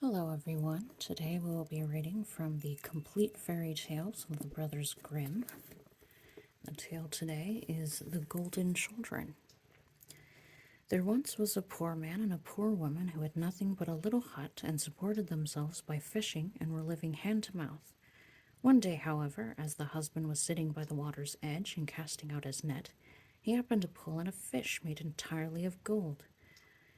Hello everyone. Today we will be reading from the Complete Fairy Tales of the Brothers Grimm. The tale today is The Golden Children. There once was a poor man and a poor woman who had nothing but a little hut and supported themselves by fishing and were living hand to mouth. One day, however, as the husband was sitting by the water's edge and casting out his net, he happened to pull in a fish made entirely of gold.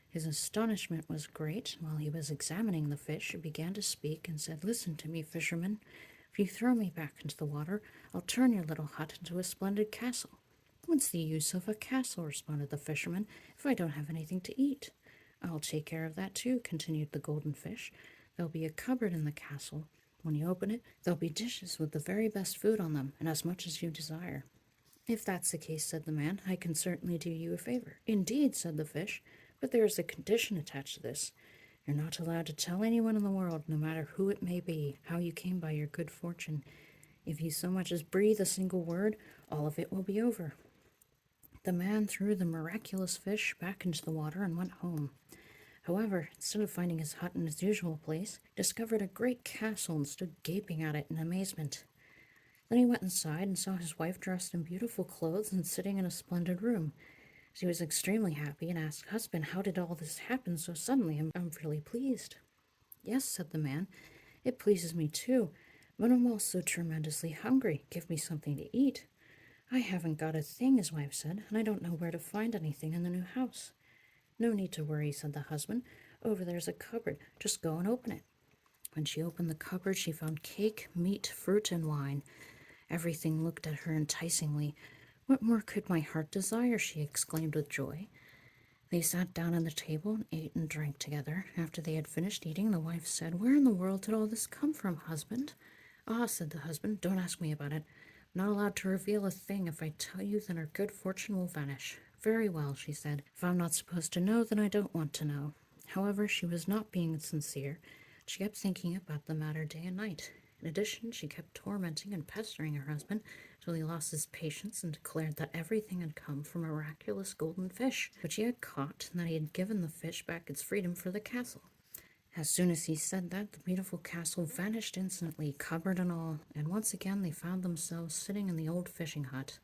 His astonishment was great, and while he was examining the fish, it began to speak and said, "Listen to me, fisherman. If you throw me back into the water, I'll turn your little hut into a splendid castle." "What's the use of a castle," responded the fisherman, "if I don't have anything to eat?" "I'll take care of that too," continued the golden fish. "There'll be a cupboard in the castle. When you open it, there'll be dishes with the very best food on them, and as much as you desire." "If that's the case," said the man, "I can certainly do you a favor." "Indeed," said the fish, "but there is a condition attached to this. You're not allowed to tell anyone in the world, no matter who it may be, how you came by your good fortune. If you so much as breathe a single word, all of it will be over." The man threw the miraculous fish back into the water and went home. However, instead of finding his hut in his usual place, he discovered a great castle and stood gaping at it in amazement. Then he went inside and saw his wife dressed in beautiful clothes and sitting in a splendid room. She was extremely happy and asked, "Husband, how did all this happen so suddenly? I'm really pleased." "Yes," said the man, "it pleases me too, but I'm also tremendously hungry. Give me something to eat." "I haven't got a thing," his wife said, "and I don't know where to find anything in the new house." "No need to worry," said the husband. "Over there's a cupboard. Just go and open it." When she opened the cupboard, she found cake, meat, fruit, and wine. Everything looked at her enticingly. "What more could my heart desire?" she exclaimed with joy. They sat down at the table and ate and drank together. After they had finished eating, the wife said, "Where in the world did all this come from, husband?" "Ah," said the husband, "don't ask me about it. I'm not allowed to reveal a thing. If I tell you, then our good fortune will vanish." "Very well," she said. "If I'm not supposed to know, then I don't want to know." However, she was not being sincere. She kept thinking about the matter day and night. In addition, she kept tormenting and pestering her husband till he lost his patience and declared that everything had come from a miraculous golden fish, which he had caught, and that he had given the fish back its freedom for the castle. As soon as he said that, the beautiful castle vanished instantly, cupboard and all, and once again they found themselves sitting in the old fishing hut.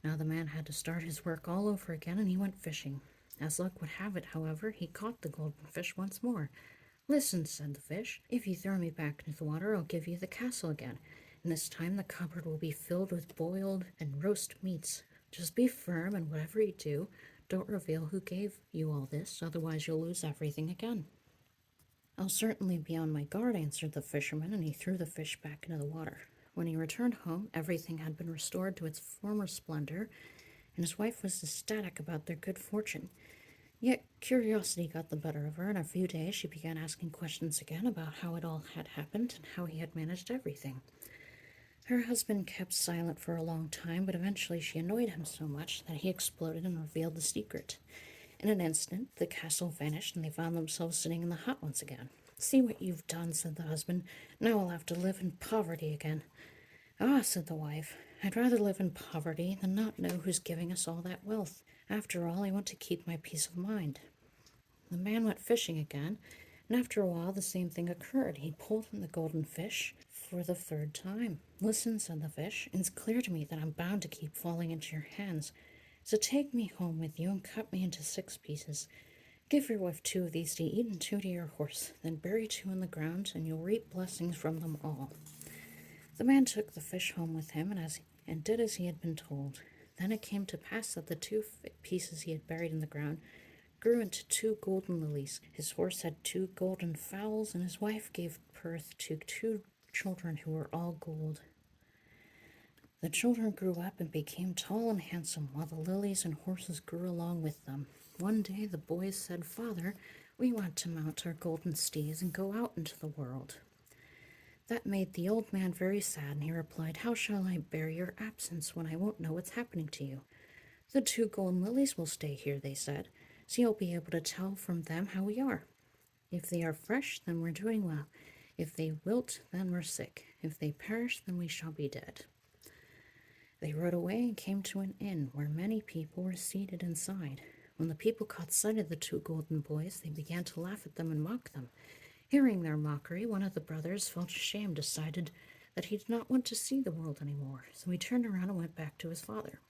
Now the man had to start his work all over again, and he went fishing. As luck would have it, however, he caught the golden fish once more. "Listen," said the fish, "if you throw me back into the water, I'll give you the castle again, and this time the cupboard will be filled with boiled and roast meats. Just be firm, and whatever you do, don't reveal who gave you all this, otherwise you'll lose everything again." "I'll certainly be on my guard," answered the fisherman, and he threw the fish back into the water. When he returned home, everything had been restored to its former splendor, and his wife was ecstatic about their good fortune. Yet curiosity got the better of her. In a few days she began asking questions again about how it all had happened and how he had managed everything. Her husband kept silent for a long time, but eventually she annoyed him so much that he exploded and revealed the secret. In an instant, the castle vanished, and they found themselves sitting in the hut once again. "See what you've done," said the husband. "Now I'll have to live in poverty again." "Ah," said the wife, "I'd rather live in poverty than not know who's giving us all that wealth. After all, I want to keep my peace of mind." The man went fishing again, and after a while the same thing occurred. He pulled in the golden fish for the third time. "Listen," said the fish, "it's clear to me that I'm bound to keep falling into your hands. So take me home with you and cut me into 6 pieces. Give your wife 2 of these to eat and 2 to your horse. Then bury 2 in the ground, and you'll reap blessings from them all." The man took the fish home with him and did as he had been told. Then it came to pass that the 2 pieces he had buried in the ground grew into 2 golden lilies. His horse had 2 golden fowls, and his wife gave birth to 2 children who were all gold. The children grew up and became tall and handsome, while the lilies and horses grew along with them. One day the boys said, "Father, we want to mount our golden steeds and go out into the world." That made the old man very sad, and he replied, "How shall I bear your absence when I won't know what's happening to you?" "The 2 golden lilies will stay here," they said, "so you'll be able to tell from them how we are. If they are fresh, then we're doing well. If they wilt, then we're sick. If they perish, then we shall be dead." They rode away and came to an inn where many people were seated inside. When the people caught sight of the 2 golden boys, they began to laugh at them and mock them. Hearing their mockery, one of the brothers felt ashamed, decided that he did not want to see the world any more, so he turned around and went back to his father.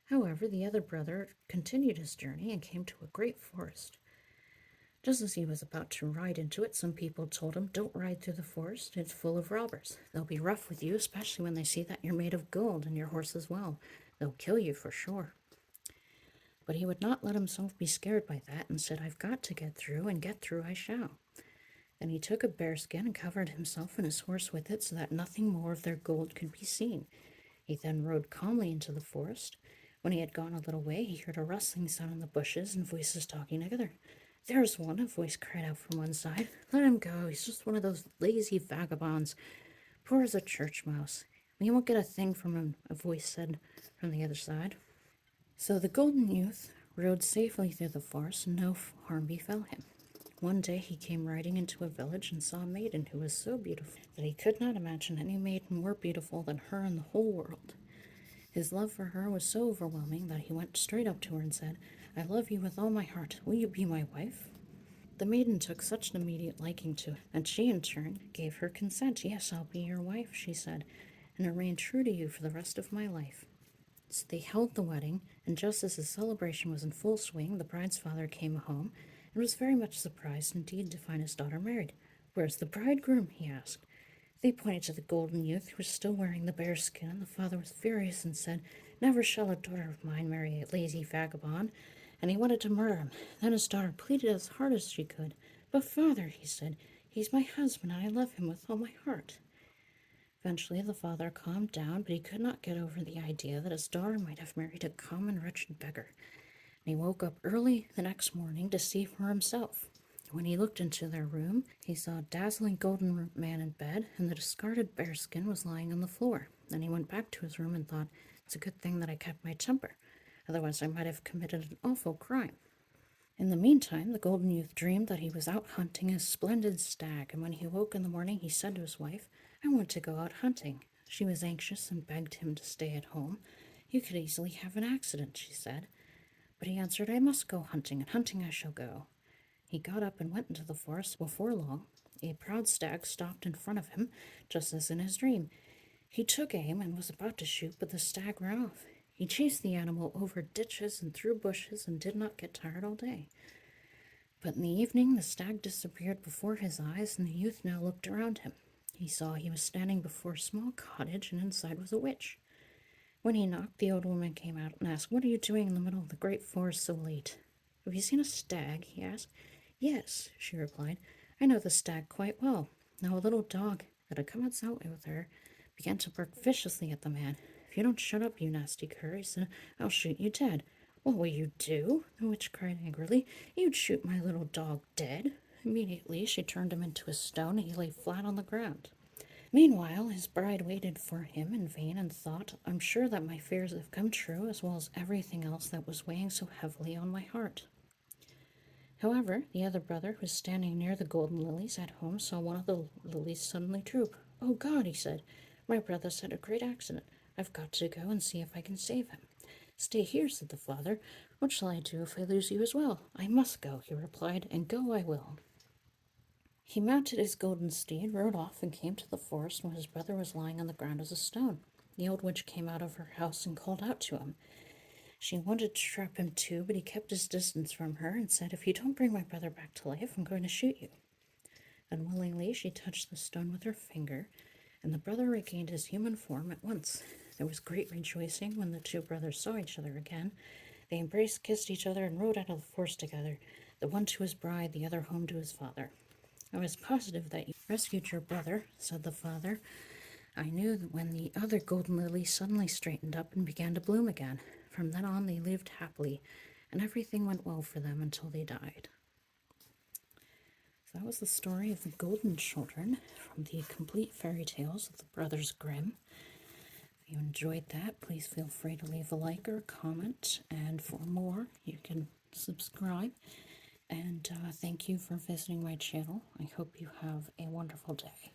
However, the other brother continued his journey and came to a great forest. Just as he was about to ride into it, some people told him, "Don't ride through the forest, it's full of robbers. They'll be rough with you, especially when they see that you're made of gold and your horse as well. They'll kill you for sure." But he would not let himself be scared by that and said, "I've got to get through, and get through I shall." Then he took a bearskin and covered himself and his horse with it so that nothing more of their gold could be seen. He then rode calmly into the forest. When he had gone a little way, he heard a rustling sound in the bushes and voices talking together. "There's one," a voice cried out from one side. "Let him go. He's just one of those lazy vagabonds, poor as a church mouse. We won't get a thing from him," a voice said from the other side. So the golden youth rode safely through the forest, and no harm befell him. One day he came riding into a village and saw a maiden who was so beautiful that he could not imagine any maiden more beautiful than her in the whole world. His love for her was so overwhelming that he went straight up to her and said, "I love you with all my heart. Will you be my wife?" The maiden took such an immediate liking to her that she in turn gave her consent. "Yes, I'll be your wife," she said, "and remain true to you for the rest of my life." So they held the wedding, and just as the celebration was in full swing, the bride's father came home and was very much surprised indeed to find his daughter married. "Where's the bridegroom?" he asked. They pointed to the golden youth who was still wearing the bearskin, and the father was furious and said, "Never shall a daughter of mine marry a lazy vagabond," and he wanted to murder him. Then his daughter pleaded as hard as she could. "But father," he said, "he's my husband, and I love him with all my heart." Eventually the father calmed down, but he could not get over the idea that his daughter might have married a common wretched beggar. And he woke up early the next morning to see for himself. When he looked into their room, he saw a dazzling golden man in bed, and the discarded bearskin was lying on the floor. Then he went back to his room and thought, "It's a good thing that I kept my temper. Otherwise I might have committed an awful crime." In the meantime, the golden youth dreamed that he was out hunting a splendid stag, and when he woke in the morning, he said to his wife, "I want to go out hunting." She was anxious and begged him to stay at home. "You could easily have an accident," she said. But he answered, "I must go hunting, and hunting I shall go." He got up and went into the forest. Before long, a proud stag stopped in front of him, just as in his dream. He took aim and was about to shoot, but the stag ran off. He chased the animal over ditches and through bushes and did not get tired all day. But in the evening, the stag disappeared before his eyes, and the youth now looked around him. He saw he was standing before a small cottage, and inside was a witch. When he knocked, the old woman came out and asked, "What are you doing in the middle of the great forest so late?" "Have you seen a stag?" he asked. "Yes," she replied. "I know the stag quite well." Now a little dog that had come outside with her began to bark viciously at the man. "If you don't shut up, you nasty cur," he said, "I'll shoot you dead." "What will you do?" the witch cried angrily. "You'd shoot my little dog dead." Immediately she turned him into a stone, and he lay flat on the ground. Meanwhile, his bride waited for him in vain and thought, "I'm sure that my fears have come true, as well as everything else that was weighing so heavily on my heart." However, the other brother, who was standing near the golden lilies at home, saw one of the lilies suddenly droop. "Oh God," he said, "my brother's had a great accident. I've got to go and see if I can save him." "Stay here," said the father. "What shall I do if I lose you as well?" "I must go," he replied, "and go I will." He mounted his golden steed, rode off, and came to the forest when his brother was lying on the ground as a stone. The old witch came out of her house and called out to him. She wanted to trap him too, but he kept his distance from her and said, "If you don't bring my brother back to life, I'm going to shoot you." Unwillingly, she touched the stone with her finger, and the brother regained his human form at once. There was great rejoicing when the two brothers saw each other again. They embraced, kissed each other, and rode out of the forest together, the one to his bride, the other home to his father. "I was positive that you rescued your brother," said the father. "I knew that when the other golden lily suddenly straightened up and began to bloom again. From then on they lived happily, and everything went well for them until they died." So that was the story of the Golden Children from the complete fairy tales of the Brothers Grimm. If you enjoyed that, please feel free to leave a like or a comment, and for more, you can subscribe. And thank you for visiting my channel. I hope you have a wonderful day.